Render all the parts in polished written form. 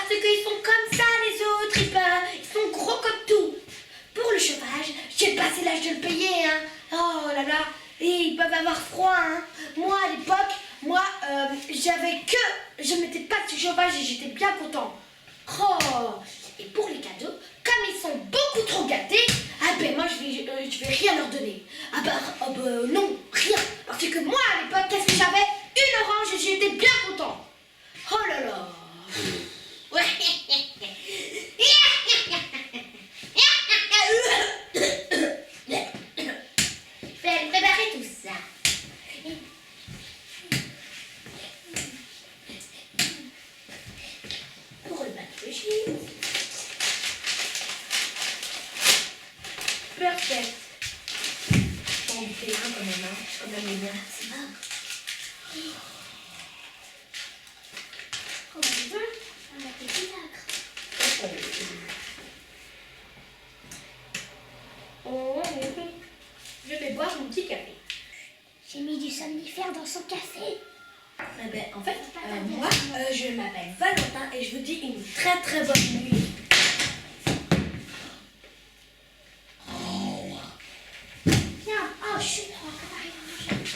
Parce qu'ils sont comme ça, les autres. Ils sont gros comme tout. Pour le chauffage, j'ai passé l'âge de le payer, hein. Oh là là. Et ils peuvent avoir froid, hein. Moi, à l'époque, je mettais pas de chauffage et j'étais bien content. Oh. Et pour les cadeaux, comme ils sont beaucoup trop gâtés, ah ben moi je vais rien leur donner. Ah bah, non, rien. Parce que moi à l'époque, qu'est-ce que j'avais? Une orange et j'étais bien content. Oh là là. Ouais. Je vais aller préparer tout ça. Pour le bac de Chine. Parfait. Bon, on fait un quand même, hein. Comme la mienne. C'est bon. Oh, on va faire du nacre. Oh, je vais boire mon petit café. J'ai mis du somnifère dans son café. Eh ben, en fait, moi, je m'appelle Valentin et je vous dis une très très bonne nuit. Tiens, oh, chut, on va préparer à manger.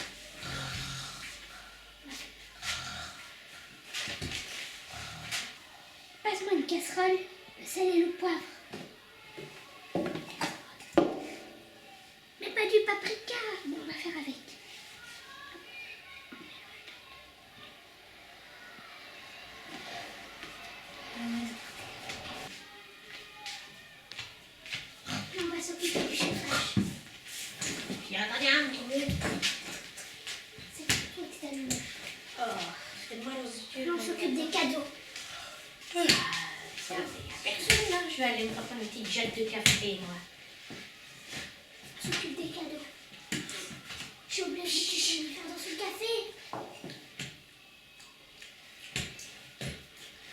Passe-moi une casserole, le sel et le poivre. Mais pas du paprika. Bon, on va faire avec. On va s'occuper du chauffage. C'est trop que ça nous... Oh, fais-moi On s'occupe des cadeaux. Ça, il n'y a personne là. Je vais aller me prendre une petite jatte de café, moi. On s'occupe des cadeaux. J'ai oublié de faire dans son café.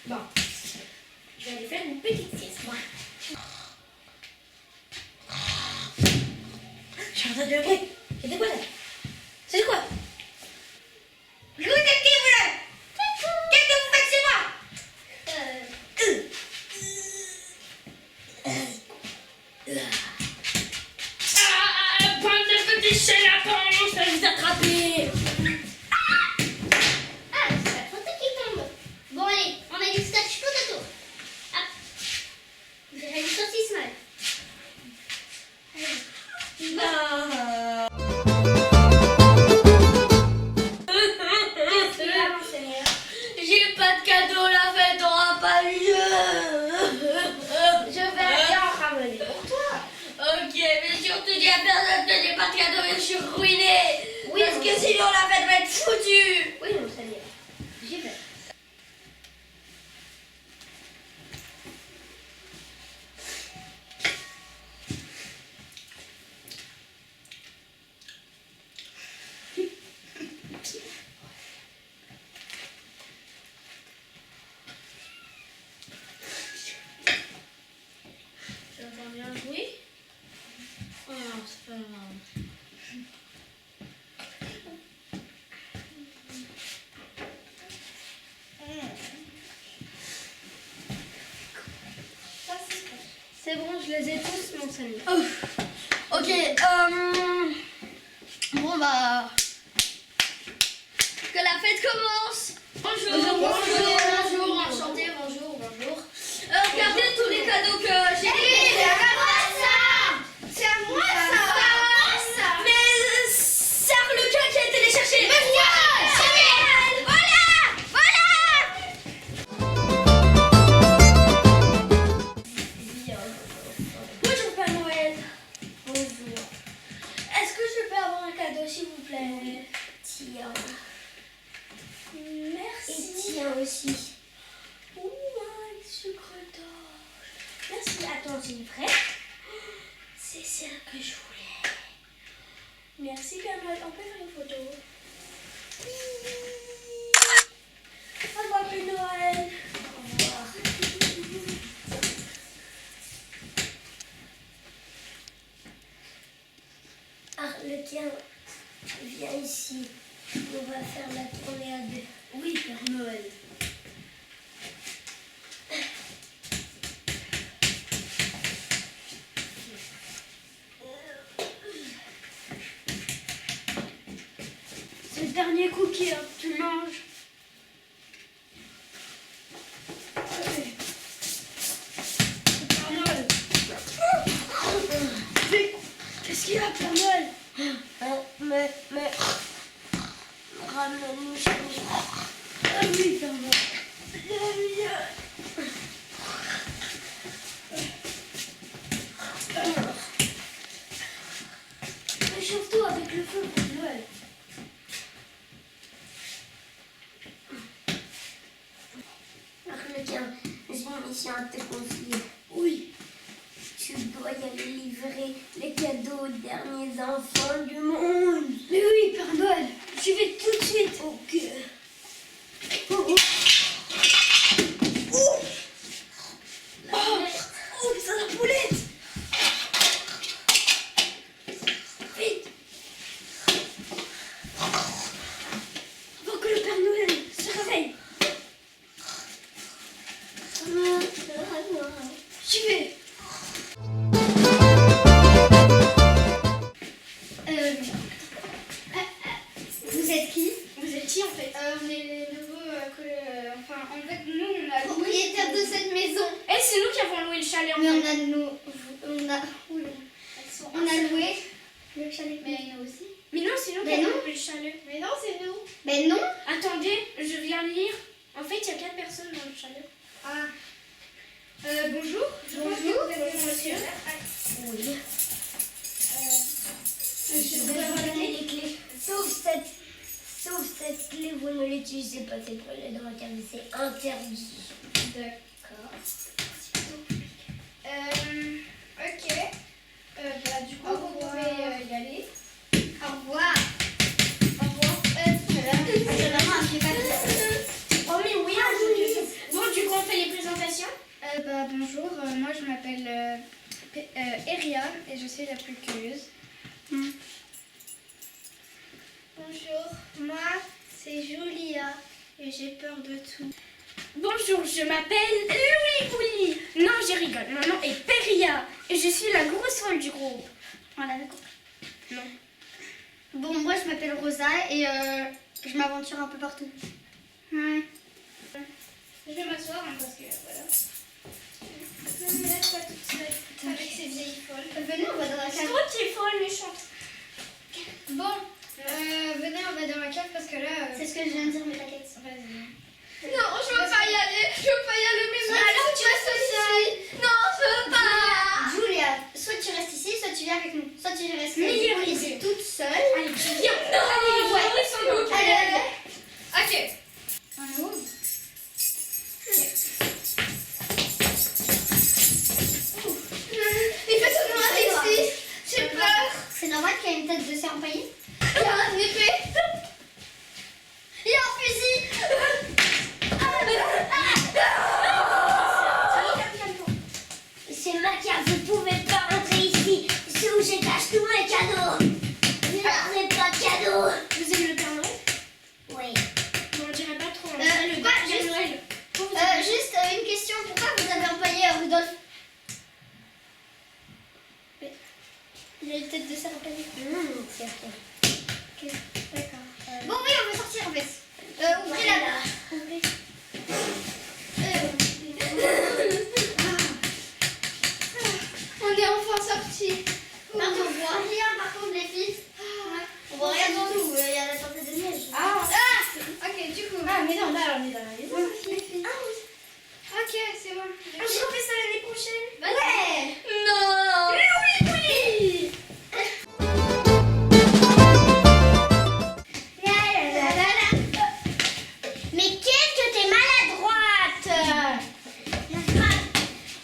Bon, je vais aller faire une petite sieste, moi. Je suis en train de lever. C'était quoi là? C'est quoi? Vous êtes qui, vous là? Qu'est-ce que vous faites chez moi? Bande de petits chenapons, je vais vous attraper. Ah, c'est la photo qui tombe. Bon, allez, on a du scotch potato. Hop. Vous avez du saucisse mal. J'ai pas de cadeau, la fête aura pas lieu. Je vais aller en ramener pour toi. Ok, mais surtout dis à personne que j'ai pas de cadeau et je suis ruinée. Oui, parce que sinon la fête va être foutue. Oui, on sait bien. J'y vais. J'entends bien le bruit. Oh, c'est pas grave. C'est bon, je les ai tous, mon salut. Ok, bon bah, que la fête commence. Bonjour, bonjour, enchanté, bonjour. Regardez tous les cadeaux que j'ai. C'est à moi ça. C'est à moi ça. Mais c'est Arlequin qui a été les chercher. Mais Bonjour Père Noël. Bonjour. Est-ce que je peux avoir un cadeau s'il vous plaît? Tiens. Merci. Et tiens aussi. Ouh, un sucre d'orge. Merci. Attends, c'est vrai? C'est celle que je voulais. Merci Père Noël. On peut faire une photo? Au revoir Père Noël. Au revoir. Arlequin, viens ici. On va faire la tournée à deux. Oui, Père Noël. dernier cookie, hop, tu manges. Allez. Père Noël. Qu'est-ce qu'il y a, Père Noël? Mais, ramène-nous chez nous. Ah oui, Père Noël. Réchauffe-toi avec le feu, Père Noël. Tiens, j'ai une mission à te confier. Oui. Tu dois y aller livrer les cadeaux aux derniers enfants du monde. Mais oui, Père Noël. J'y vais tout de suite. Ok. Oh, c'est la poulette. Vite. Avant que le Père Noël se réveille. J'y vais. Vous êtes qui? Vous êtes qui en fait? On est les nouveaux enfin en fait nous on a Propriétaire de cette maison. Eh, c'est nous qui avons loué le chalet en Mais fait. on a loué le chalet. mais nous aussi. Mais non, c'est nous qui Mais avons non. loué le chalet. Mais non c'est nous. Ben non. Attendez, je viens lire. En fait, il y a 4 personnes dans le chalet. Ah. Bonjour. Je pense que Bonjour. vous êtes Bonjour, monsieur. Oui. Je Je vais vais vous vous donner donner les clés. Sauf cette clé, vous ne l'utilisez pas. C'est pour aller dans la cave. C'est interdit. D'accord. Ok. Bah du coup vous pouvez y aller. Au revoir. Au revoir. Oh, mais oui, bon, du coup, on fait les présentations. Bah bonjour. Moi je m'appelle Eria et je suis la plus curieuse. Bonjour. Moi c'est Julia et j'ai peur de tout. Bonjour, je m'appelle Louis Bouli. Non, je rigole. Mon nom est Péria et je suis la grosse folle du groupe. Voilà, d'accord. Non. Bon, moi je m'appelle Rosa et je m'aventure un peu partout. Ouais. Je vais m'asseoir hein, parce que voilà. Je vais me mettre pas toute seule avec ces vieilles folles. Venez, on va dans la C'est cave. toi qui es folle, méchante. Bon, venez, on va dans ma cave parce que là. C'est ce que je viens de dire, mais t'inquiète. Vas-y. Non, je veux pas y aller. Je veux pas y aller, mais alors tu restes ici. Non, je veux pas. Julia, soit tu restes ici, soit tu viens avec nous. Soit tu restes Meilleure ici idée. toute seule. Allez, viens. Allez, ouais. Allez, allez. Ok. On ouvre. Il fait tout noir ici. J'ai peur. C'est normal qu'il y ait une tête de serre empaillée. Il y a un épée. Il y a un fusil. C'est ma cave. Vous pouvez pas rentrer ici. C'est où je cache tous mes cadeaux. Ne ramenez pas de cadeaux. Vous aimez le Père Noël? Oui. Bon, on dirait pas trop. Le Père juste- Noël. Pourquoi vous aimez- Juste une question. Pourquoi vous avez empaillé Rudolph? Il a une tête de serre empaillée. C'est ok. Ok, d'accord. Bon, oui, on va sortir en fait. Ouvrez la Voilà. Ouvrez. On est enfin sortis. On voit rien par contre, les filles. On voit rien du tout. Il y a la tempête de neige. Ok, du coup. Ah, mais non, là, on est dans la maison. Ok, c'est bon. On se refait ça l'année prochaine. Ouais. Non. Oui, oui. Mais qu'est-ce que t'es maladroite!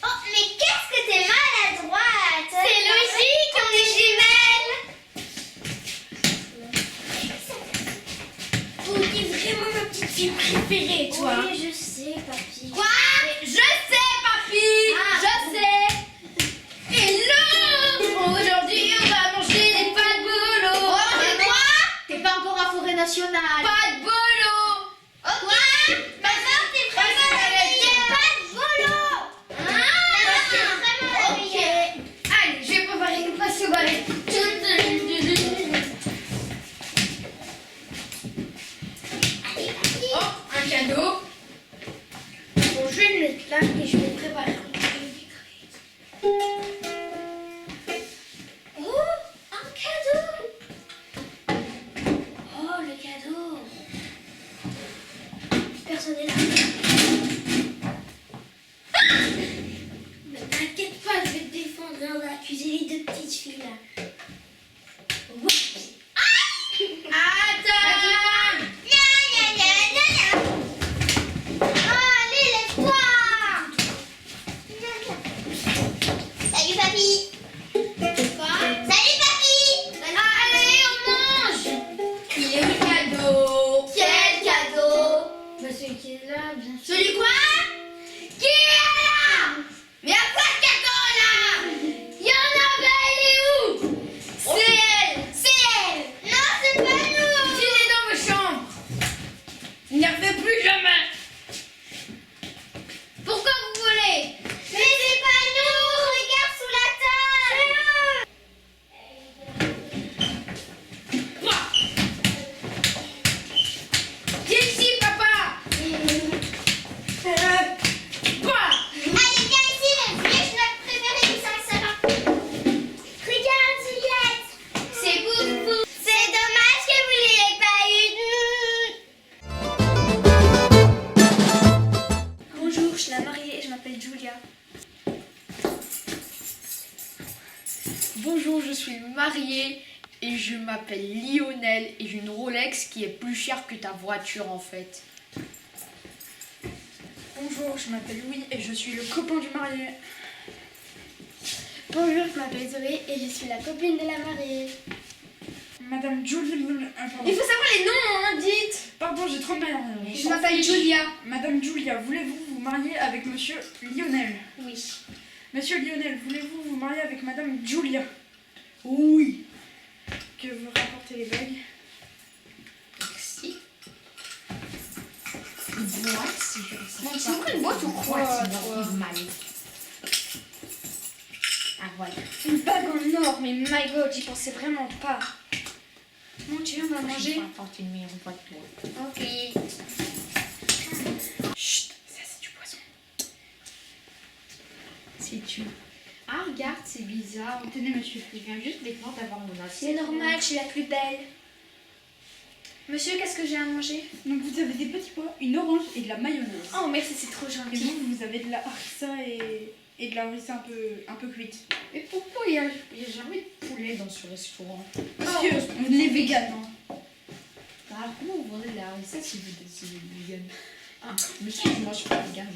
Oh, mais qu'est-ce que t'es maladroite! C'est logique, on est jumelles! Oh, t'es vraiment ma petite fille préférée, toi. Oui, je sais, papy. Quoi? Je sais, papy! Ah, Je sais! Et je vais préparer un Oh, un cadeau. Oh, le cadeau. Personne n'est là. Mais t'inquiète pas, je vais te défendre. On va accuser les deux petites filles là. Allez, lève-toi. Salut, papy. Salut, papy. Allez, on mange. Il est où le cadeau? Quel cadeau? Bah celui qui est là, bien sûr. Celui quoi? Qui est là? Mais y'a pas de cadeau là? Y'en avait, elle est où? C'est elle. C'est elle. Non, c'est pas nous. Venez dans vos chambres. Il n'y en fait plus jamais. Pourquoi vous volez? Mais c'est pas nous. Regarde sous la table. Viens ici, papa. Allez, viens ici, le vieux schnock préféré du Saint-Savin. Regarde, Juliette. C'est pour vous. C'est dommage que vous l'ayez pas eu. Bonjour, je suis la mariée et je m'appelle Julia. Bonjour, je suis mariée et je m'appelle Lionel et j'ai une Rolex qui est plus chère que ta voiture en fait. Bonjour, je m'appelle Louis et je suis le copain du marié. Bonjour, je m'appelle Zoé et je suis la copine de la mariée. Madame Julie, Il faut savoir les noms, hein, dites. pardon, j'ai trop mal. Je m'appelle Julia. Madame Julia, voulez-vous vous marier avec monsieur Lionel? Oui. Monsieur Lionel, voulez-vous vous marier avec madame Julia? Oui. Que vous rapportez les bagues? Merci. Une boîte, si je le C'est quoi une boîte ou quoi, toi? mal. Ah voilà. Une bague en or, mais my god, j'y pensais vraiment pas. Mon Dieu, on va manger. Je vais apporter une meilleure boîte pour toi. Ok. Chut, ça c'est du poisson. Si tu... Ah regarde, c'est bizarre. Tenez monsieur. Je viens juste maintenant d'avoir mon C'est assiette. normal, je suis la plus belle. Monsieur, qu'est-ce que j'ai à manger? Donc vous avez des petits pois, une orange et de la mayonnaise. Oh, merci, c'est trop Et gentil. vous avez de la harissa et de la harissa un peu cuite. Mais pourquoi il y a jamais de poulet dans ce restaurant? Monsieur, on est vegan, hein. Alors comment vous vendez de la harissa si vous êtes vegan? Ah, monsieur, je mange pas vegan.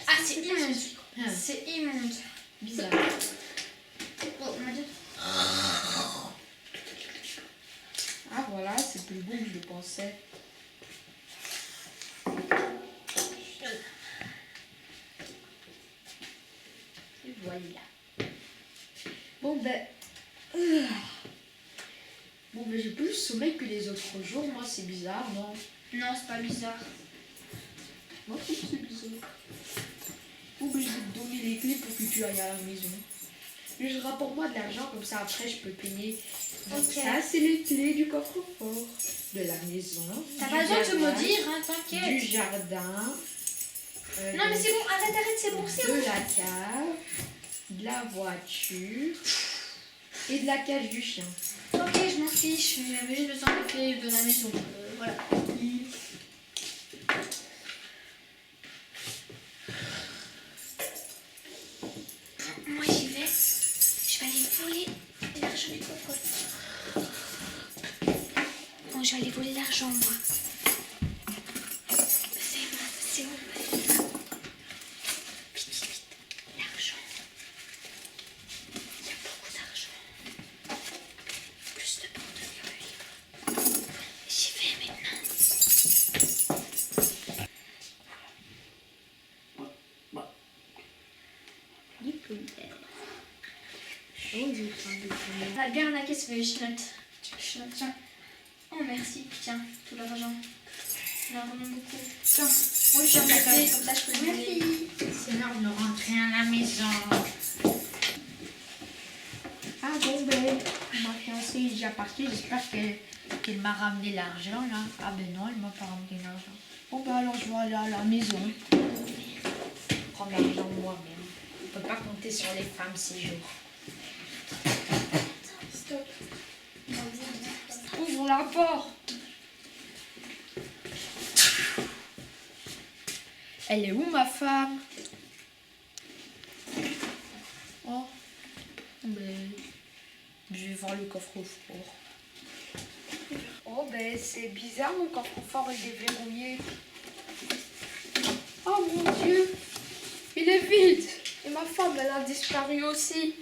Ah, c'est immonde. Ah, C'est immonde. bizarre. Oh, on m'a dit. Ah voilà, c'est plus bon que je le pensais. Et voilà. Bon ben... Bon ben j'ai plus le sommeil que les autres jours, moi c'est bizarre, non? Non, c'est pas bizarre. Moi je trouve que c'est bizarre. Bon ben je vais te donner les clés pour que tu ailles à la maison. Je rapporte-moi de l'argent, comme ça après je peux payer. Donc Ok. ça c'est les clés du coffre-fort. De la maison. T'as du pas besoin de te garage, maudire, hein, t'inquiète. du jardin. Non, mais c'est bon, arrête, c'est bon, c'est De bon. la cave, de la voiture et de la cage du chien. Ok, je m'en fiche. J'avais juste besoin de clés de la maison. Voilà. Moi, j'y vais. Je vais aller voler l'argent du coffre. Bon, je vais aller voler l'argent, moi. C'est où? Vite, vite, vite. L'argent. Il y a beaucoup d'argent. Plus de portefeuille. J'y vais maintenant. La garde à caisse, je note. Je note, tiens. Oh, merci. Tiens, tout l'argent. Il y en a vraiment beaucoup. Tiens, Moi, je suis regarder, comme ça, je peux le donner. C'est l'heure de rentrer à la maison. Ah bon ben, ma fiancée est déjà partie, j'espère qu'elle m'a ramené l'argent là. Ah ben non, elle m'a pas ramené l'argent. Bon ben alors je vais aller à la maison. prendre l'argent moi-même. On peut pas compter sur les femmes ces jours. Stop. Ouvre la porte. Elle est où ma femme? Oh, ben, je vais voir le coffre-fort. Oh ben c'est bizarre, mon coffre-fort est déverrouillé. Oh mon Dieu, il est vide. Et ma femme, elle a disparu aussi.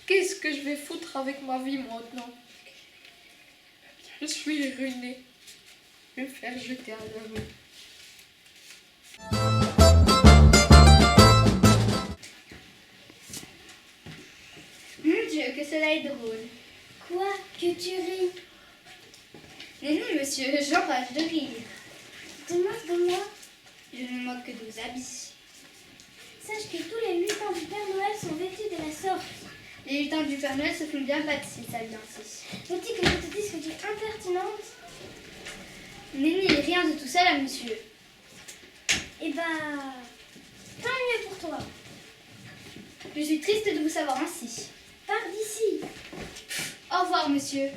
Qu'est-ce que je vais foutre avec ma vie maintenant? Je suis ruinée. Je vais me faire jeter à la rue. Mon Dieu, que cela est drôle. Quoi? Que tu ris? Non, monsieur, j'enrage de rire. Tu te moques de moi? Je ne me moque que de vos habits. Sache que tous les lutins du Père Noël sont vêtus de la sorte. Les lutins du Père Noël se font bien battre s'ils s'habillent ainsi. Veux-tu que je te dise que tu es impertinente? Nenni, rien de tout ça là, monsieur. Eh ben, tant mieux pour toi. Je suis triste de vous savoir ainsi. Pars d'ici. Au revoir, monsieur.